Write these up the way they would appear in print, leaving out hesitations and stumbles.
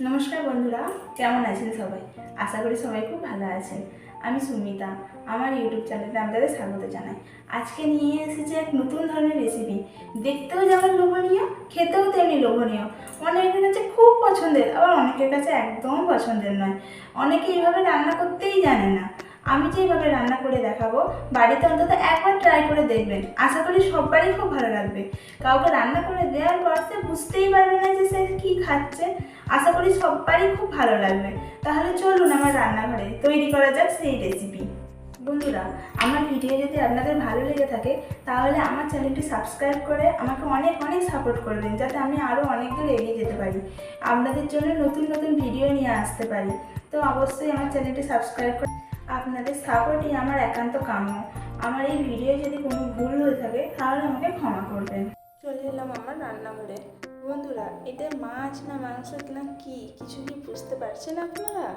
নমস্কার বন্ধুরা, কেমন আছেন সবাই? আশা করি সবাই খুব ভালো আছেন। আমি সুমিতা, আমার ইউটিউব চ্যানেলে আপনাদের স্বাগত জানাই। আজকে নিয়ে এসেছি এক নতুন ধরনের রেসিপি। দেখতেও যেমন লোভনীয়, খেতেও তেমনি লোভনীয়। অনেকের কাছে খুব পছন্দের, আবার অনেকের কাছে একদম পছন্দের নয়। অনেকে এইভাবে রান্না করতেই জানে না। আমি যেভাবে রান্না করে দেখাবো, বাড়িতে অন্তত একবার ট্রাই করে দেখবেন। আশা করি সবারই খুব ভালো লাগবে। কাউকে রান্না করে দেওয়ার পর সে বুঝতেই পারবে না যে সে কী খাচ্ছে। আশা করি সবারই খুব ভালো লাগবে। তাহলে চলুন আমার রান্নাঘরে তৈরি করা যাক সেই রেসিপি। বন্ধুরা, আমার ভিডিও যদি আপনাদের ভালো লেগে থাকে তাহলে আমার চ্যানেলটি সাবস্ক্রাইব করে আমাকে অনেক অনেক সাপোর্ট করবেন, যাতে আমি আরও অনেক দূর এগিয়ে যেতে পারি, আপনাদের জন্য নতুন নতুন ভিডিও নিয়ে আসতে পারি। তো অবশ্যই আমার চ্যানেলটি সাবস্ক্রাইব করে আপনাদের সাপোর্টই আমার একান্ত কাম্য। আমার এই ভিডিও যদি কোনো ভুল হয়ে থাকে তাহলে আমাকে ক্ষমা করবেন। চলে এলাম আমার রান্নাঘরে। বন্ধুরা, এটা মাছ না মাংস না কিছু কি বুঝতে পারছেন আপনারা?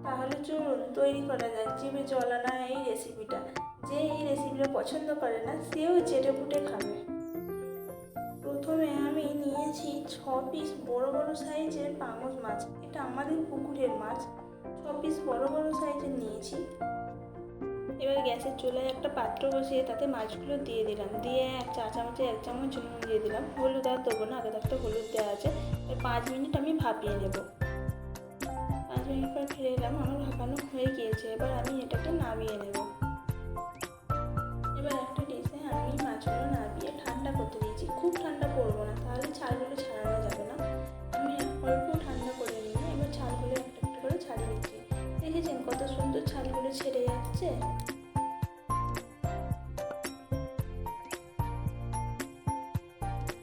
তাহলে চলুন তৈরি করা যাক জিভে জল আনা এই রেসিপিটা। যে এই রেসিপিটা পছন্দ করে না সেও চেটে পুটে খাবে। প্রথমে আমি নিয়েছি 6 পিস বড় বড় সাইজের পাঙাশ মাছ। এটা আমাদের পুকুরের মাছ। 6 পিস বড় বড় সাইজের নিয়েছি। এবার গ্যাসের চুলায় একটা পাত্র বসিয়ে তাতে মাছগুলো দিয়ে দিলাম। দিয়ে এক চামচ নুন দিয়ে দিলাম। হলুদ আর দেবো না, আগে থাকতে হলুদ দেওয়া আছে। 5 মিনিট আমি ভাপিয়ে নেব। 5 মিনিট পর ফিরে এলাম, আমার ভাপানো হয়ে গিয়েছে। এবার আমি এটাকে নামিয়ে নেব। এবার একটা ডিশে আমি মাছগুলো নামিয়ে ঠান্ডা করতে দিয়েছি। খুব ঠান্ডা করবো না, তাহলে ছালগুলো ছাড়ানো যাবে না। আমি অল্প ঠান্ডা করে নিয়ে এবার ছালগুলো একটা একটা করে ছাড়িয়ে দিচ্ছি। দেখেছেন কত সুন্দর ছালগুলো ছেড়ে যাচ্ছে।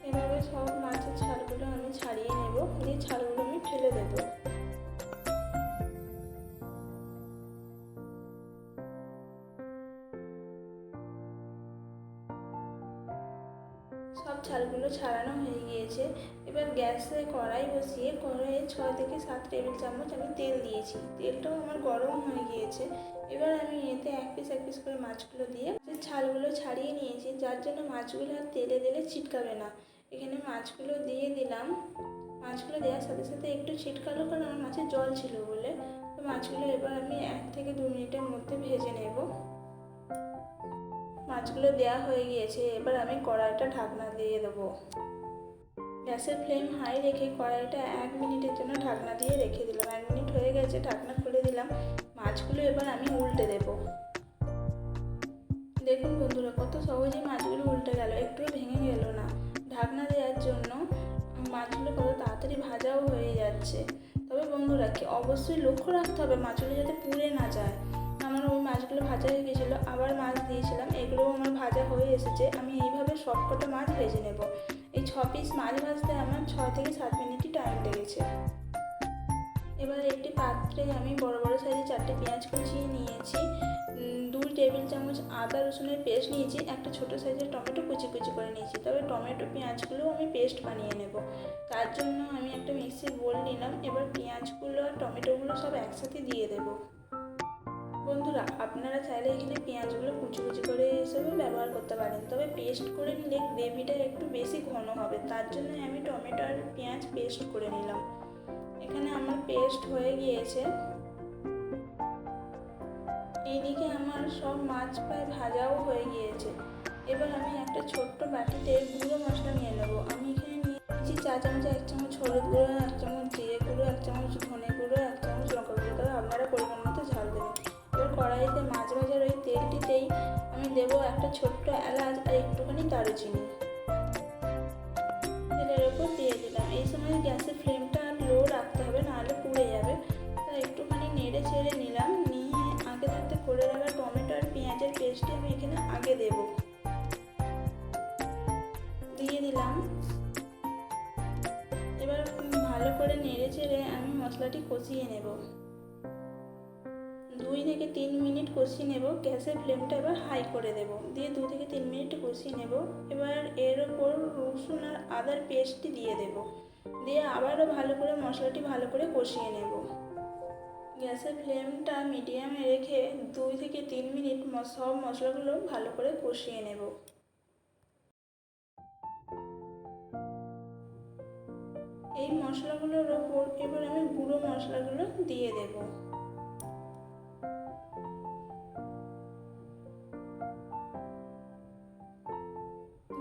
এভাবে সব মাছের ছালগুলো আমি ছাড়িয়ে নেব, দিয়ে ছালগুলো আমি ফেলে দেবো। সব ছালগুলো ছাড়ানো হয়ে গিয়েছে। এবার গ্যাসে কড়াই বসিয়ে কড়াইয়ে 6 থেকে 7 টেবিল চামচ আমি তেল দিয়েছি। তেলটাও আমার গরম হয়ে গিয়েছে। এবার আমি এতে এক পিস করে মাছগুলো দিয়ে যে ছালগুলো ছাড়িয়ে নিয়েছি, যার জন্য মাছগুলো আর তেলে দিলে ছিটকাবে না। এখানে মাছগুলো দিয়ে দিলাম। মাছগুলো দেওয়ার সাথে সাথে একটু ছিটকালো, কারণ আমার মাছে জল ছিল বলে। তো মাছগুলো এবার আমি 1 থেকে 2 মিনিটের মধ্যে ভেজে নেব। মাছগুলো দেওয়া হয়ে গিয়েছে। এবার আমি কড়াইটা ঢাকনা দিয়ে দেবো। গ্যাসের ফ্লেম হাই রেখে কড়াইটা 1 মিনিটের জন্য ঢাকনা দিয়ে রেখে দিলাম। 1 মিনিট হয়ে গেছে, ঢাকনা খুলে দিলাম। মাছগুলো এবার আমি উল্টে দেব। দেখুন বন্ধুরা, কত সহজে মাছগুলো উল্টে গেল, একটুও ভেঙে গেল না। ঢাকনা দেওয়ার জন্য মাছগুলো কত তাড়াতাড়ি ভাজাও হয়ে যাচ্ছে। তবে বন্ধুরা, অবশ্যই লক্ষ্য রাখতে হবে মাছগুলো যাতে পুড়ে না যায়। আমার ওই মাছগুলো ভাজা হয়ে গেছিলো, আবার মাছ দিয়েছিলাম, এগুলোও আমার ভাজা হয়ে এসেছে। আমি এইভাবে সবকটা মাছ ভেজে নেব। এই 6 পিস মাছ ভাজতে আমার 6 থেকে 7 মিনিটই টাইম লেগেছে। এবার একটি পাত্রে আমি বড় বড় সাইজে 4টে পেঁয়াজ কুচিয়ে নিয়েছি। 2 টেবিল চামচ আদা রসুনের পেস্ট নিয়েছি। একটা ছোটো সাইজের টমেটো কুচি করে নিয়েছি। তবে টমেটো পেঁয়াজগুলো আমি পেস্ট বানিয়ে নেব। তার জন্য আমি একটা মিক্সির বোল নিলাম। এবার পেঁয়াজগুলো আর টমেটোগুলো সব একসাথে দিয়ে দেব। বন্ধুরা, আপনারা চাইলে এখানে পেঁয়াজগুলো কুচি করে হিসেবেও ব্যবহার করতে পারেন, তবে পেস্ট করে নিলে গ্রেভিটা একটু বেশি ঘন হবে। তার জন্য আমি টমেটো আর পেঁয়াজ পেস্ট করে নিলাম। এখানে আমার পেস্ট হয়ে গিয়েছে। এইদিকে আমার সব মাছ প্রায় ভাজাও হয়ে গিয়েছে। এবার আমি একটা ছোট্ট বাটিতে গুঁড়ো মশলা নিয়ে নেব। আমি এখানে নিয়েছি 4 চামচে 1 চামচ হলুদ গুঁড়ো, 1 চামচ জিরে গুঁড়ো, 1 চামচ ধনে গুঁড়ো, 1 চামচ লঙ্কা গুঁড়ো। তবে আপনারা পরিমাণ মতো ঝাল দেবেন। এবার কড়াইতে মাছ ভাজার ওই তেলটিতেই আমি দেবো একটা ছোট্ট এলাচ আর একটুখানি দারুচিনি। তেলের ওপর দিয়ে দিলাম। এই সময় গ্যাসের ফ্লেমটা লো রাখতে হবে, নাহলে পুড়ে যাবে। তাই একটুখানি নেড়ে ছেড়ে নিলাম। নিয়ে আগে থাকতে করে রাখা টমেটো আর পেঁয়াজের পেস্টটি আমি এখানে আগে দেব। দিয়ে দিলাম। এবার ভালো করে নেড়ে চেড়ে আমি মশলাটি কষিয়ে নেব। 2 থেকে 3 মিনিট কষিয়ে নেব। গ্যাসের ফ্লেমটা এবার হাই করে দেব। দিয়ে 2 থেকে 3 মিনিট কষিয়ে নেব। এবার এর ওপর রসুন আর আদার পেস্টটি দিয়ে দেব। দিয়ে আবারও মশলাটি ভালো করে কষিয়ে নেব। গ্যাসের ফ্লেমটা মিডিয়ামে রেখে 2 থেকে 3 মিনিট সব মশলাগুলো ভালো করে কষিয়ে নেব। এই মশলাগুলোর ওপর এবার আমি গুঁড়ো মশলাগুলো দিয়ে দেব।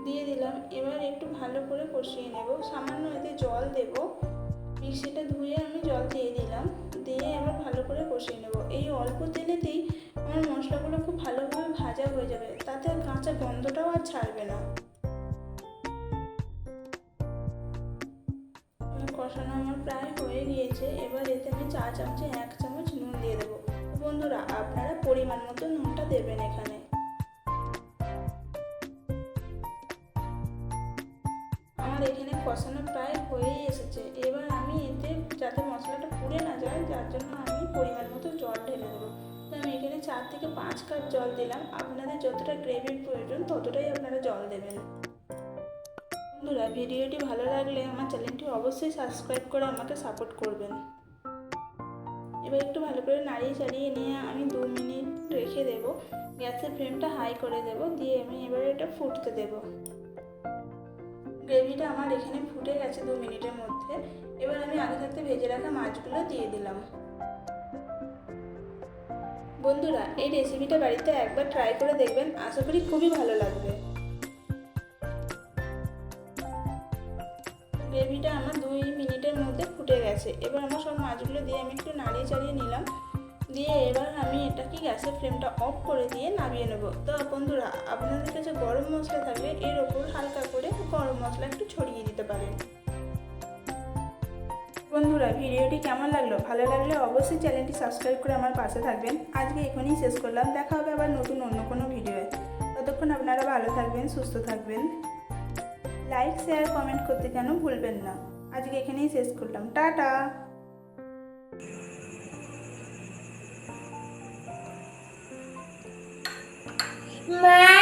দিয়ে দিলাম। এবার একটু ভালো করে কষিয়ে নেব। সামান্য এতে জল দেব। মিক্সিটা ধুয়ে আমি জল দিয়ে দিলাম। দিয়ে এবার ভালো করে কষিয়ে নেব। এই অল্প তেলেতেই আমার মশলাগুলো খুব ভালোভাবে ভাজা হয়ে যাবে, তাতে কাঁচা গন্ধটাও আর ছাড়বে না। কষানো আমার প্রায় হয়ে গিয়েছে। এবার এতে আমি চা চামচে 1 চামচ নুন দিয়ে দেবো। বন্ধুরা, আপনারা পরিমাণ মতো নুনটা দেবেন এখানে। আমার এখানে কষানো প্রায় হয়েই এসেছে। এবার আমি এতে, যাতে মশলাটা পুড়ে না যায়, যার জন্য আমি পরিমাণ মতো জল ঢেলে দেবো। তো আমি এখানে 4 থেকে 5 কাপ জল দিলাম। আপনাদের যতটা গ্রেভির প্রয়োজন ততটাই আপনারা জল দেবেন। বন্ধুরা, ভিডিওটি ভালো লাগলে আমার চ্যানেলটি অবশ্যই সাবস্ক্রাইব করে আমাকে সাপোর্ট করবেন। এবার একটু ভালো করে নাড়িয়ে চাড়িয়ে নিয়ে আমি 2 মিনিট রেখে দেব। গ্যাসের ফ্লেমটা হাই করে দেব। দিয়ে আমি এবারে এটা ফুটতে দেব। গ্রেভিটা আমার এখানে ফুটে গেছে 2 মিনিটের মধ্যে। এবার আমি আগে থাকতে ভেজে রাখা মাছগুলো দিয়ে দিলাম। বন্ধুরা, এই রেসিপিটা বাড়িতে একবার ট্রাই করে দেখবেন, আশা করি খুবই ভালো লাগবে। গ্রেভিটা আমার 2 মিনিটের মধ্যে ফুটে গেছে। এবার আমার সব মাছগুলো দিয়ে আমি একটু নাড়িয়ে চাড়িয়ে নিলাম। দিয়ে এবার আমি এটাকে গ্যাসের ফ্লেমটা অফ করে দিয়ে নামিয়ে নেব। তো বন্ধুরা, আপনাদের কাছে গরম মশলা থাকলে এর ওপর হালকা করে গরম মশলা একটু ছড়িয়ে দিতে পারেন। বন্ধুরা, ভিডিওটি কেমন লাগলো? ভালো লাগলে অবশ্যই চ্যানেলটি সাবস্ক্রাইব করে আমার পাশে থাকবেন। আজকে এখনই শেষ করলাম। দেখা হবে আবার নতুন অন্য কোনো ভিডিওয়ে। ততক্ষণ আপনারা ভালো থাকবেন, সুস্থ থাকবেন। লাইক, শেয়ার, কমেন্ট করতে যেন ভুলবেন না। আজকে এখানেই শেষ করলাম। টাটা। মা